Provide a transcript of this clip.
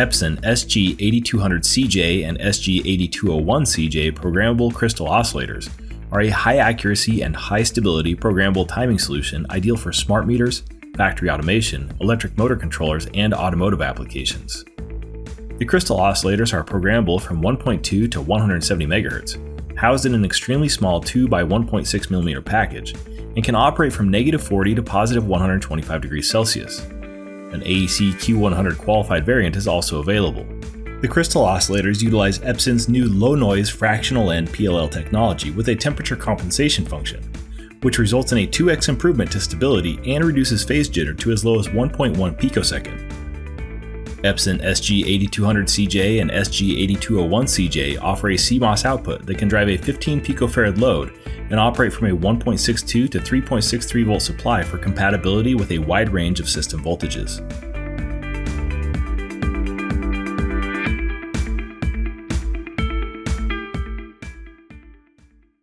Epson SG8200CJ and SG8201CJ programmable crystal oscillators are a high-accuracy and high-stability programmable timing solution ideal for smart meters, factory automation, electric motor controllers, and automotive applications. The crystal oscillators are programmable from 1.2 to 170 MHz, housed in an extremely small 2 by 1.6 mm package, and can operate from -40 to +125 degrees Celsius. An AEC Q100 qualified variant is also available. The crystal oscillators utilize Epson's new low-noise fractional end PLL technology with a temperature compensation function, which results in a 2x improvement to stability and reduces phase jitter to as low as 1.1 picosecond. Epson SG8200CJ and SG8201CJ offer a CMOS output that can drive a 15 picofarad load and operate from a 1.62 to 3.63 volt supply for compatibility with a wide range of system voltages.